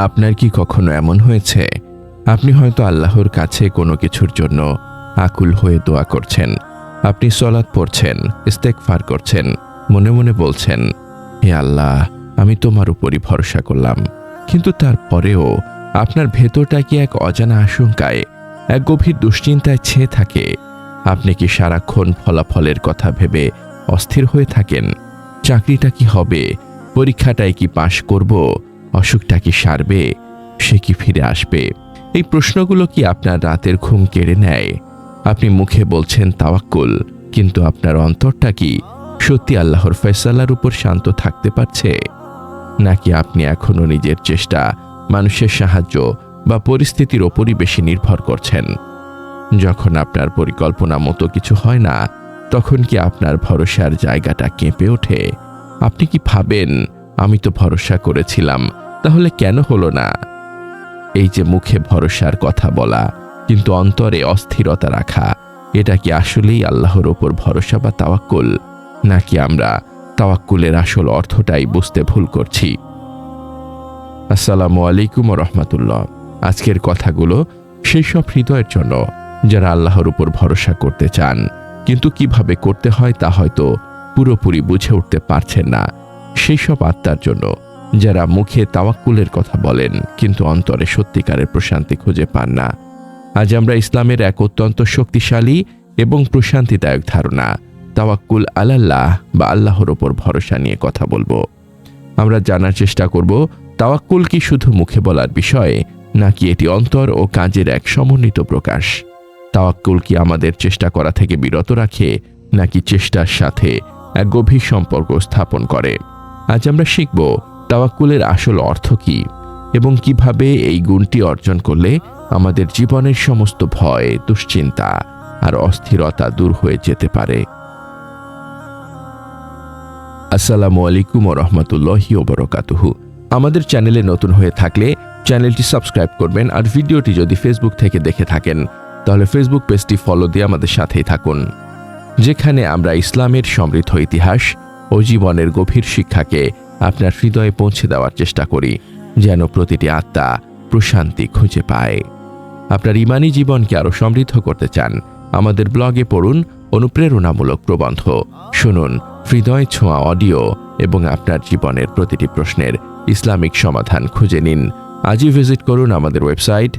আপনার কি কখনো এমন হয়েছে আপনি হয়তো আল্লাহর কাছে কোনো কিছুর জন্য আকুল হয়ে দোয়া করছেন, আপনি সলাত পড়ছেন, ইস্তেগফার করছেন, মনে মনে বলছেন, হে আল্লাহ, আমি তোমার উপরই ভরসা করলাম, কিন্তু তারপরেও আপনার ভেতরটা কি এক অজানা আশঙ্কায়, এক গভীর দুশ্চিন্তায় ছেয়ে থাকে? আপনি কি সারাক্ষণ ফলাফলের কথা ভেবে অস্থির হয়ে থাকেন? চাকরিটা কি হবে? পরীক্ষাটায় কি পাশ করব? অসুখটা কি সারবে? সে কি ফিরে আসবে? এই প্রশ্নগুলো কি আপনার রাতের ঘুম কেড়ে নেয়? আপনি মুখে বলছেন তাওয়াক্কুল, কিন্তু আপনার অন্তরটা কি সত্যি আল্লাহর ফয়সালার উপর শান্ত থাকতে পারছে? নাকি আপনি এখনো নিজের চেষ্টা, মানুষের সাহায্য বা পরিস্থিতির ওপরই বেশি নির্ভর করছেন? যখন আপনার পরিকল্পনা মতো কিছু হয় না, তখন কি আপনার ভরসার জায়গাটা কেঁপে ওঠে? আপনি কি ভাবেন, আমি তো ভরসা করেছিলাম, তাহলে কেন হলো না? এই যে মুখে ভরসার কথা বলা কিন্তু অন্তরে অস্থিরতা রাখা, এটা কি আসলেই আল্লাহর ওপর ভরসা বা তাওয়াক্কুল? নাকি আমরা তাওয়াক্কুলের আসল অর্থটাই বুঝতে ভুল করছি? আসসালামু আলাইকুম ওয়া রাহমাতুল্লাহ। আজকের কথাগুলো সেই সব হৃদয়ের জন্য যারা আল্লাহর উপর ভরসা করতে চান, কিন্তু কিভাবে করতে হয় তা হয়তো পুরোপুরি বুঝে উঠতে পারছেন না। সেই সব আত্মার জন্য যারা মুখে তাওয়াক্কুলের কথা বলেন কিন্তু অন্তরে সত্যিকারের প্রশান্তি খুঁজে পান না। আজ আমরা ইসলামের এক অত্যন্ত শক্তিশালী এবং প্রশান্তিদায়ক ধারণা তাওয়াক্কুল আলাল্লাহ বা আল্লাহর ওপর ভরসা নিয়ে কথা বলবো। আমরা জানার চেষ্টা করব, তাওয়াক্কুল কি শুধু মুখে বলার বিষয়, নাকি এটি অন্তর ও কাজের এক সমন্বিত প্রকাশ? তাওয়াক্কুল কি আমাদের চেষ্টা করা থেকে বিরত রাখে, নাকি চেষ্টার সাথে এক গভীর সম্পর্ক স্থাপন করে? আজ আমরা শিখব তাওয়াক্কুলের আসল অর্থ কি এবং কিভাবে এই গুণটি অর্জন করলে আমাদের জীবনের সমস্ত ভয়, দুশ্চিন্তা আর অস্থিরতা দূর হয়ে যেতে পারে। আসসালামু আলাইকুম ওয়া রাহমাতুল্লাহি ওয়া বারাকাতুহু। আমাদের চ্যানেলে নতুন হয়ে থাকলে চ্যানেলটি সাবস্ক্রাইব করবেন, আর ভিডিওটি যদি ফেসবুক থেকে দেখে থাকেন তাহলে ফেসবুক পেজটি ফলো দিয়ে আমাদের সাথেই থাকুন, যেখানে আমরা ইসলামের সমৃদ্ধ ইতিহাস ও জীবনের গভীর শিক্ষাকে আপনার হৃদয়ে পৌঁছে দেওয়ার চেষ্টা করি, যেন প্রতিটি আত্মা প্রশান্তি খুঁজে পায়। আপনার ঈমানি জীবনকে আরও সমৃদ্ধ করতে চান? আমাদের ব্লগে পড়ুন অনুপ্রেরণামূলক প্রবন্ধ, শুনুন হৃদয় ছোঁয়া অডিও এবং আপনার জীবনের প্রতিটি প্রশ্নের ইসলামিক সমাধান খুঁজে নিন। আজই ভিজিট করুন আমাদের ওয়েবসাইট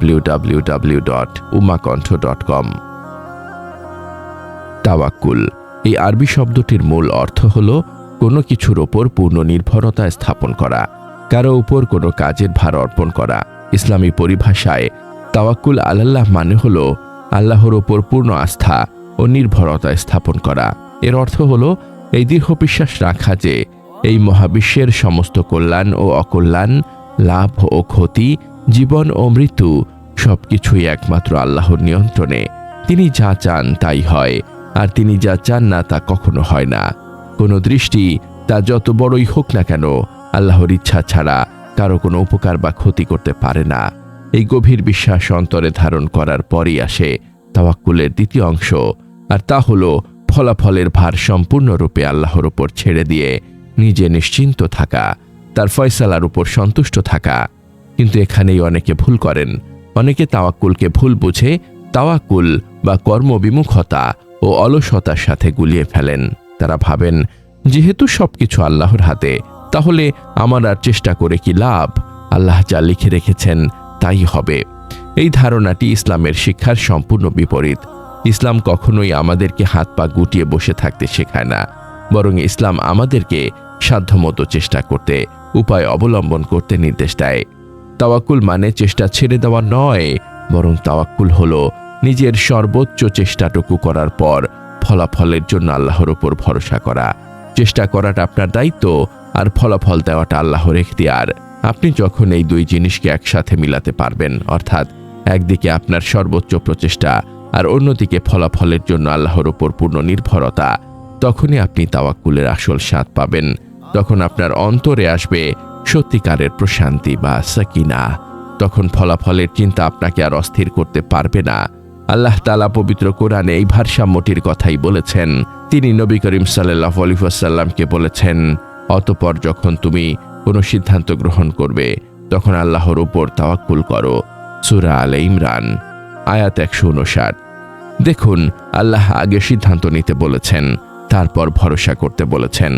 www.ummakontho.com। তাওয়াক্কুল এই আরবি শব্দটির মূল অর্থ হল কোনো কিছুর ওপর পূর্ণ নির্ভরতা স্থাপন করা, কারো উপর কোনো কাজের ভার অর্পণ করা। ইসলামী পরিভাষায় তাওয়াক্কুল আলাল্লাহ মানে হল আল্লাহর ওপর পূর্ণ আস্থা ও নির্ভরতা স্থাপন করা। এর অর্থ হল এই দৃঢ় বিশ্বাস রাখা যে এই মহাবিশ্বের সমস্ত কল্যাণ ও অকল্যাণ, লাভ ও ক্ষতি, জীবন ও মৃত্যু সবকিছুই একমাত্র আল্লাহর নিয়ন্ত্রণে। তিনি যা চান তাই হয়, আর তিনি যা চান না তা কখনো হয় না। কোনো দৃষ্টি তা যত বড়ই হোক না কেন, আল্লাহর ইচ্ছা ছাড়া কারো কোনো উপকার বা ক্ষতি করতে পারে না। এই গভীর বিশ্বাস অন্তরে ধারণ করার পরই আসে তাওয়াক্কুলের দ্বিতীয় অংশ, আর তা হলো ফলাফলের ভার সম্পূর্ণরূপে আল্লাহর উপর ছেড়ে দিয়ে নিজে নিশ্চিন্ত থাকা, তার ফয়সালার উপর সন্তুষ্ট থাকা। কিন্তু এখানেই অনেকে ভুল করেন। অনেকে তাওয়াক্কুলকে ভুল বুঝে তাওয়াক্কুল বা কর্মবিমুখতা ও অলসতার সাথে গুলিয়ে ফেলেন। তারা ভাবেন, যেহেতু সবকিছু আল্লাহর হাতে, তাহলে আমার আর চেষ্টা করে কি লাভ? আল্লাহ যা লিখে রেখেছেন তাই হবে। এই ধারণাটি ইসলামের শিক্ষার সম্পূর্ণ বিপরীত। ইসলাম কখনোই আমাদেরকে হাত পা গুটিয়ে বসে থাকতে শেখায় না, বরং ইসলাম আমাদেরকে সাধ্যমতো চেষ্টা করতে, উপায় অবলম্বন করতে নির্দেশ দেয়। তাওয়াক্কুল মানে চেষ্টা ছেড়ে দেওয়া নয়, বরং তাওয়াক্কুল হলো নিজের সর্বোচ্চ চেষ্টাটুকু করার পর ফলাফলের জন্য আল্লাহর উপর ভরসা করা। চেষ্টা করাটা আপনার দায়িত্ব, আর ফলাফল দেওয়াটা আল্লাহর এখতিয়ার। আপনি যখন এই দুই জিনিসকে একসাথে মিলাতে পারবেন, অর্থাৎ একদিকে আপনার সর্বোচ্চ প্রচেষ্টা আর অন্যদিকে ফলাফলের জন্য আল্লাহর উপর পূর্ণ নির্ভরতা, তখনই আপনি তাওয়াক্কুলের আসল স্বাদ পাবেন। তখন আপনার অন্তরে আসবে সত্যিকারের প্রশান্তি বা সাকিনা। তখন ফলাফলের চিন্তা আপনাকে আর অস্থির করতে পারবে না। আল্লাহ তাআলা পবিত্র কোরআনে এই ভারসাম্যটির কথাই বলেছেন। তিনি নবী করিম সাল্লাল্লাহু আলাইহি ওয়াসাল্লামকে বলেছেন, অতঃপর যখন তুমি কোনো সিদ্ধান্ত গ্রহণ করবে, তখন আল্লাহর উপর তাওয়াক্কুল করো। সূরা আলে ইমরান আয়াত 159। দেখুন, আল্লাহ আগে সিদ্ধান্ত নিতে বলেছেন, তারপর ভরসা করতে বলেছেন।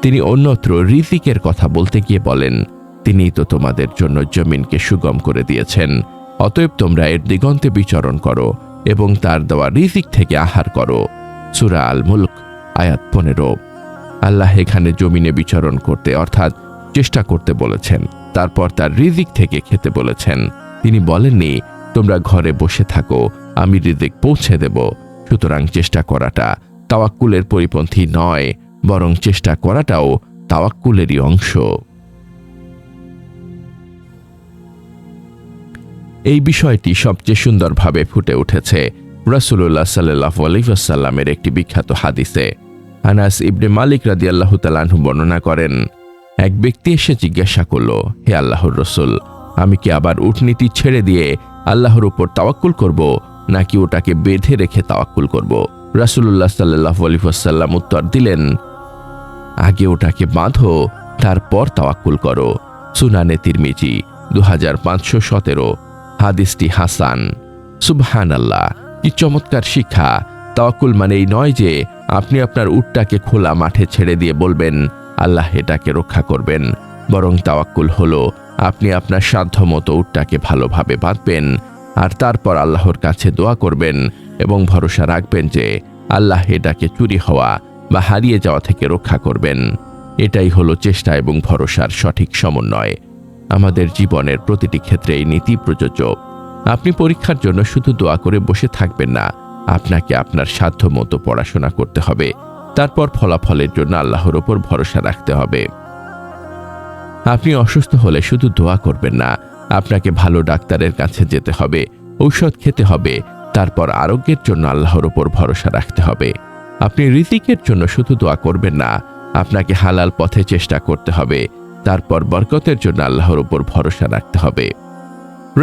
তিনি অন্যত্র রিজিকের কথা বলতে গিয়ে বলেন, তিনিই তো তোমাদের জন্য জমিনকে সুগম করে দিয়েছেন, অতএব তোমরা এর দিগন্তে বিচরণ করো এবং তার দেওয়া রিজিক থেকে আহার করো। সূরা আল মুলক আয়াত 15। আল্লাহ এখানে জমিনে বিচরণ করতে অর্থাৎ চেষ্টা করতে বলেছেন, তারপর তার রিজিক থেকে খেতে বলেছেন। তিনি বলেননি তোমরা ঘরে বসে থাকো, আমি রিজিক পৌঁছে দেব। সুতরাং চেষ্টা করাটা তাওয়াক্কুলের পরিপন্থী নয়, বরং চেষ্টা করাটাও তাওয়াক্কুলেরই অংশ। এই বিষয়টি সবচেয়ে সুন্দরভাবে ফুটে উঠেছে রাসূলুল্লাহ সাল্লাল্লাহু আলাইহি ওয়াসাল্লামের একটি বিখ্যাত হাদিসে। আনাস ইবনে মালিক রাদিয়াল্লাহু তাআলা আনহু বর্ণনা করেন, এক ব্যক্তি এসে জিজ্ঞাসা করল, হে আল্লাহর রাসূল, আমি কি আবার উটনীটি ছেড়ে দিয়ে আল্লাহর উপর তাওয়াক্কুল করব, নাকি ওটাকে বেঁধে রেখে তাওয়াক্কুল করব? রাসূলুল্লাহ সাল্লাল্লাহু আলাইহি ওয়াসাল্লাম উত্তর দিলেন, আগে ওটাকে বাঁধো, তারপর তাওয়াক্কুল করো। সুনানে তিরমিজি 2517। হাদিসটি হাসান। সুবহানাল্লাহ, কি চমৎকার শিক্ষা! তাওয়াক্কুল মানে এই নয় যে আপনি আপনার উটটাকে খোলা মাঠে ছেড়ে দিয়ে বলবেন আল্লাহ এটাকে রক্ষা করবেন, বরং তাওয়াক্কুল হলো আপনি আপনার সাধ্যমতো উটটাকে ভালোভাবে বাঁধবেন আর তারপর আল্লাহর কাছে দোয়া করবেন এবং ভরসা রাখবেন যে আল্লাহ এটাকে চুরি হওয়া বা হারিয়ে যাওয়া থেকে রক্ষা করবেন। এটাই হলো চেষ্টা এবং ভরসার সঠিক সমন্বয়। আমাদের জীবনের প্রতিটি ক্ষেত্রে এই নীতি প্রযোজ্য। আপনি পরীক্ষার জন্য শুধু দোয়া করে বসে থাকবেন না, আপনাকে আপনার সাধ্যমতো পড়াশোনা করতে হবে, তারপর ফলাফলের জন্য আল্লাহর ওপর ভরসা রাখতে হবে। আপনি অসুস্থ হলে শুধু দোয়া করবেন না, আপনাকে ভালো ডাক্তারের কাছে যেতে হবে, ঔষধ খেতে হবে, তারপর আরোগ্যের জন্য আল্লাহর ওপর ভরসা রাখতে হবে। আপনি রিজিকের জন্য শুধু দোয়া করবেন না, আপনাকে হালাল পথে চেষ্টা করতে হবে, তারপর বরকতের জন্য আল্লাহর উপর ভরসা রাখতে হবে।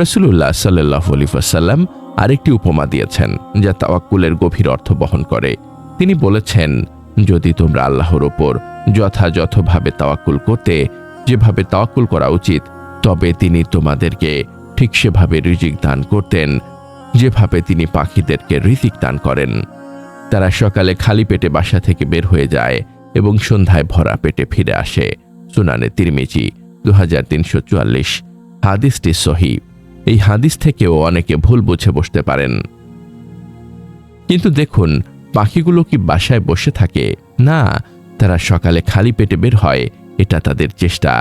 রাসূলুল্লাহ সাল্লাল্লাহু আলাইহি ওয়াসাল্লাম আরেকটি উপমা দিয়েছেন যা তাওয়াক্কুলের গভীর অর্থ বহন করে। তিনি বলেছেন, যদি তোমরা আল্লাহর উপর যথাযথভাবে তাওয়াক্কুল করতে, যেভাবে তাওয়াক্কুল করা উচিত, তবে তিনি তোমাদেরকে ঠিক সেভাবে রিজিক দান করতেন যেভাবে তিনি পাখিদেরকে রিজিক দান করেন। তারা সকালে খালি পেটে বাসা থেকে বের হয়ে যায় এবং সন্ধ্যায় ভরা পেটে ফিরে আসে। সুনানে তিরমিজি 2344। হাদিসটি সহিহ। এই হাদিস থেকেও অনেকে ভুল বুঝে বসতে পারেন। কিন্তু দেখুন, পাখিগুলো কি বাসায় বসে থাকে? না, তারা সকালে খালি পেটে বের হয়, এটা তাদের চেষ্টা।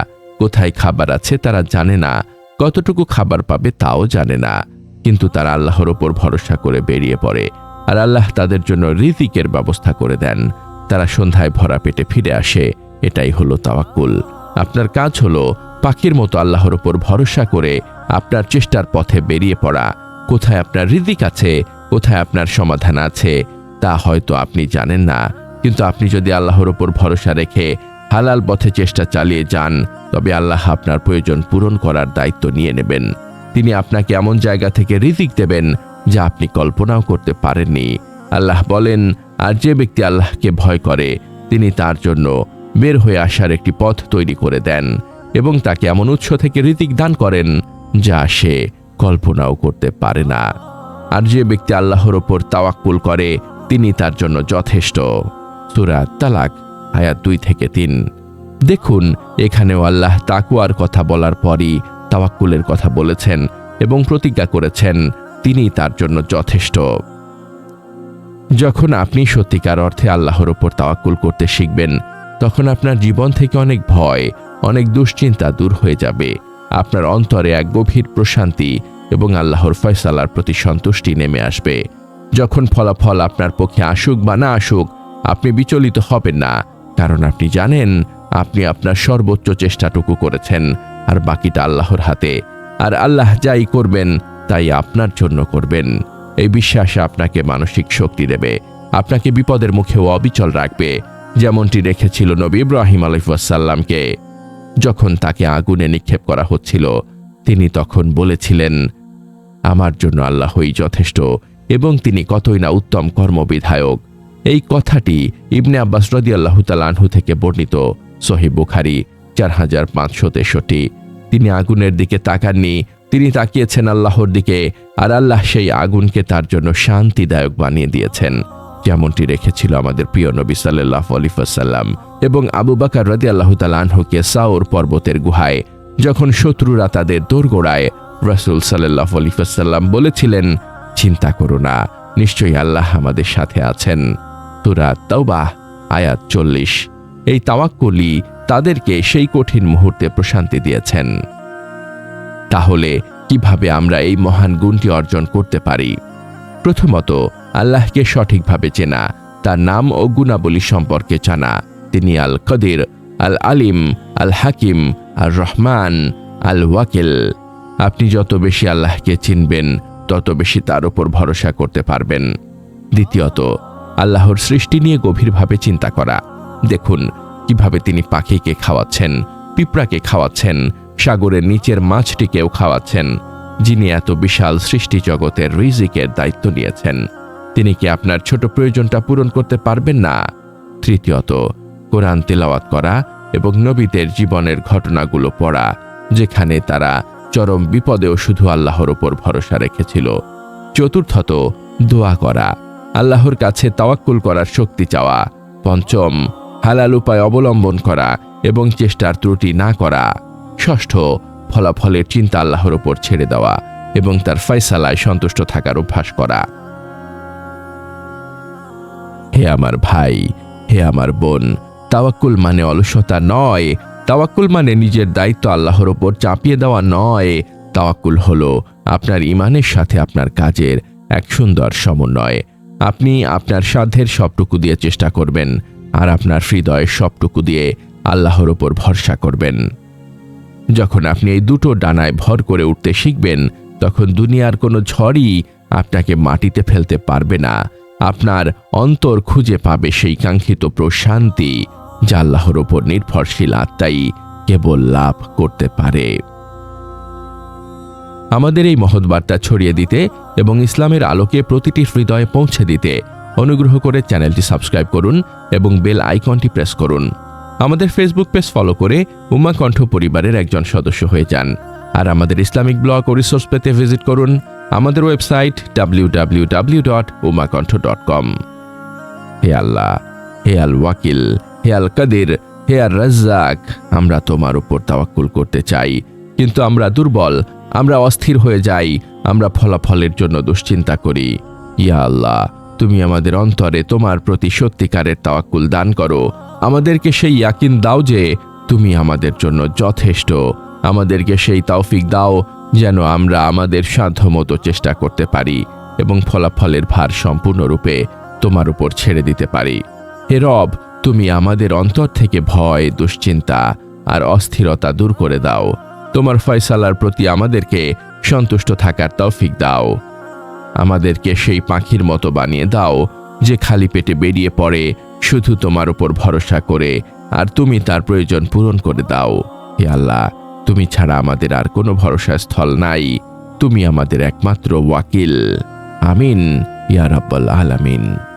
কোথায় খাবার আছে তারা জানে না, কতটুকু খাবার পাবে তাও জানে না, কিন্তু তারা আল্লাহর ওপর ভরসা করে বেরিয়ে পড়ে আর আল্লাহ তাদের জন্য রিজিকের ব্যবস্থা করে দেন। তারা সন্ধ্যায় ভরা পেটে ফিরে আসে। এটাই হলো তাওয়াক্কুল। আপনার কাজ হলো পাখির মতো আল্লাহর ওপর ভরসা করে আপনার চেষ্টার পথে বেরিয়ে পড়া। কোথায় আপনার রিজিক আছে, কোথায় আপনার সমাধান আছে, তা হয়তো আপনি জানেন না, কিন্তু আপনি যদি আল্লাহর ওপর ভরসা রেখে হালাল পথে চেষ্টা চালিয়ে যান, তবে আল্লাহ আপনার প্রয়োজন পূরণ করার দায়িত্ব নিয়ে নেবেন। তিনি আপনাকে এমন জায়গা থেকে রিজিক দেবেন যা আপনি কল্পনাও করতে পারেননি। আল্লাহ বলেন, আর যে ব্যক্তি আল্লাহকে ভয় করে, তিনি তার জন্য বের হয়ে আসার একটি পথ তৈরি করে দেন এবং তাকে এমন উৎস থেকে রিজিক দান করেন যা সে কল্পনাও করতে পারে না। আর যে ব্যক্তি আল্লাহর ওপর তাওয়াক্কুল করে, তিনি তার জন্য যথেষ্ট। সূরা তালাক আয়াত 2-3। দেখুন, এখানেও আল্লাহ তাকওয়ার কথা বলার পরই তাওয়াক্কুলের কথা বলেছেন এবং প্রতিজ্ঞা করেছেন তিনি তার জন্য যথেষ্ট। যখন আপনি সত্যিকার অর্থে আল্লাহর ওপর তাওয়াক্কুল করতে শিখবেন, তখন আপনার জীবন থেকে অনেক ভয়, অনেক দুশ্চিন্তা দূর হয়ে যাবে। আপনার অন্তরে এক গভীর প্রশান্তি এবং আল্লাহর ফয়সালার প্রতি সন্তুষ্টি নেমে আসবে। যখন ফলাফল আপনার পক্ষে আসুক বা না আসুক, আপনি বিচলিত হবেন না, কারণ আপনি জানেন আপনি আপনার সর্বোচ্চ চেষ্টাটুকু করেছেন আর বাকিটা আল্লাহর হাতে। আর আল্লাহ যাই করবেন তাই আপনার জন্য করবেন। এই বিশ্বাসে আপনাকে মানসিক শক্তি দেবে, আপনাকে বিপদের মুখেও অবিচল রাখবে, যেমনটি রেখেছিল নবী ইব্রাহিম আলাইহিস সালামকে। যখন তাকে আগুনে নিক্ষেপ করা হচ্ছিল, তিনি তখন বলেছিলেন, আমার জন্য আল্লাহই যথেষ্ট এবং তিনি কতই না উত্তম কর্মবিধায়ক। এই কথাটি ইবনে আব্বাস রাদিয়াল্লাহু তাআলা আনহু থেকে বর্ণিত। সহিহ বুখারী 4563। তিনি আগুনের দিকে তাকাননি, তিনি তাকিয়েছেন আল্লাহর দিকে, আর আল্লাহ সেই আগুনকে তার জন্য শান্তিদায়ক বানিয়ে দিয়েছেন, যেমনটি রেখেছিল আমাদের প্রিয় নবী সাল্লাল্লাহু আলাইহি ওয়াসাল্লাম। এবং আবু বকর রাদিয়াল্লাহু তাআলা আনহুকে সাউর পর্বতের গুহায় যখন শত্রুরা তাদের দোরগোড়ায়, রাসূল সাল্লাল্লাহু আলাইহি ওয়াসাল্লাম বলেছিলেন, চিন্তা করো না, নিশ্চয়ই আল্লাহ আমাদের সাথে আছেন। সূরা তাওবাহ আয়াত 40। এই তাওয়াক্কুলই তাদেরকে সেই কঠিন মুহূর্তে প্রশান্তি দিয়েছেন। তাহলে কিভাবে আমরা এই মহান গুণটি অর্জন করতে পারি? প্রথমত, আল্লাহকে সঠিকভাবে চেনা, তার নাম ও গুণাবলী সম্পর্কে জানা। তিনি আল কদির, আল আলিম, আল হাকিম, আর রহমান, আল ওয়াকিল। আপনি যত বেশি আল্লাহকে চিনবেন, তত বেশি তার উপর ভরসা করতে পারবেন। দ্বিতীয়ত, আল্লাহর সৃষ্টি নিয়ে গভীরভাবে চিন্তা করা। দেখুন কিভাবে তিনি পাখিকে খাওয়াচ্ছেন, পিঁপড়াকে খাওয়াচ্ছেন, সাগরের নিচের মাছটিকেও খাওয়াচ্ছেন। যিনি এত বিশাল সৃষ্টি জগতের রিজিকের দায়িত্ব নিয়েছেন, তিনি কি আপনার ছোট প্রয়োজনটা পূরণ করতে পারবেন না? তৃতীয়ত, কোরআন তেলাওয়াত করা এবং নবীদের জীবনের ঘটনাগুলো পড়া, যেখানে তারা চরম বিপদেও শুধু আল্লাহর উপর ভরসা রেখেছিল। চতুর্থত, দোয়া করা, আল্লাহর কাছে তাওয়াক্কুল করার শক্তি চাওয়া। পঞ্চম, হালাল উপায় অবলম্বন করা এবং চেষ্টার ত্রুটি না করা। ষষ্ঠ, ফলাফলের চিন্তা আল্লাহর উপর ছেড়ে দেওয়া এবং তার ফয়সালায় সন্তুষ্ট থাকার অভ্যাস করা। হে আমার ভাই, হে আমার বোন, তাওয়াক্কুল মানে অলসতা নয়। তাওয়াক্কুল মানে নিজের দায়িত্ব আল্লাহর উপর চাপিয়ে দেওয়া নয়। তাওয়াক্কুল হলো আপনার ঈমানের সাথে আপনার কাজের এক সুন্দর সমন্বয়। আপনি আপনার সাধ্যের সবটুকু দিয়ে চেষ্টা করবেন, আর আপনার হৃদয়ের সবটুকু দিয়ে আল্লাহর উপর ভরসা করবেন। যখন আপনি এই দুটো ডানায় ভর করে উঠতে শিখবেন, তখন দুনিয়ার কোনো ঝড়ই আপনাকে মাটিতে ফেলতে পারবে না। আপনার অন্তর খুঁজে পাবে সেই কাঙ্ক্ষিত প্রশান্তি, যা আল্লাহর উপর নির্ভরশীল আত্মাই কেবল লাভ করতে পারে। আমাদের এই মহৎ বার্তা ছড়িয়ে দিতে এবং ইসলামের আলোকে প্রতিটি হৃদয়ে পৌঁছে দিতে অনুগ্রহ করে চ্যানেলটি সাবস্ক্রাইব করুন এবং বেল আইকনটি প্রেস করুন। আমাদের ফেসবুক পেজ ফলো করে উম্মাহ কণ্ঠ পরিবারের একজন সদস্য হয়ে যান। আর আমাদের ইসলামিক ব্লগ ও রিসোর্স পেতে ভিজিট করুন আমাদের ওয়েবসাইট www.ummahkontho.com। হে আল্লাহ, হে আল ওয়াকিল, হে আল কাদির, হে আর রাজ্জাক, আমরা তোমার উপর তাওয়াক্কুল করতে চাই, কিন্তু আমরা দুর্বল, আমরা অস্থির হয়ে যাই, আমরা ফলাফলের জন্য দুশ্চিন্তা করি। ইয়া আল্লাহ, তুমি আমাদের অন্তরে তোমার প্রতি সত্যিকারের তাওয়াক্কুল দান করো। আমাদেরকে সেই ইয়াকিন দাও যে তুমি আমাদের জন্য যথেষ্ট। আমাদেরকে সেই তৌফিক দাও যেন আমরা আমাদের সাধ্যমতো চেষ্টা করতে পারি এবং ফলাফলের ভার সম্পূর্ণরূপে তোমার উপর ছেড়ে দিতে পারি। হে রব, তুমি আমাদের অন্তর থেকে ভয়, দুশ্চিন্তা আর অস্থিরতা দূর করে দাও। তোমার ফয়সালার প্রতি আমাদেরকে সন্তুষ্ট থাকার তৌফিক দাও। আমাদেরকে সেই পাখির মতো বানিয়ে দাও যে খালি পেটে বেরিয়ে পড়ে শুধু তোমার উপর ভরসা করে, আর তুমি তার প্রয়োজন পূরণ করে দাও। হে আল্লাহ, তুমি ছাড়া আমাদের আর কোনো ভরসা স্থল নাই। তুমি আমাদের একমাত্র ওয়াকিল। আমিন ইয়া রাব্বাল আলামিন।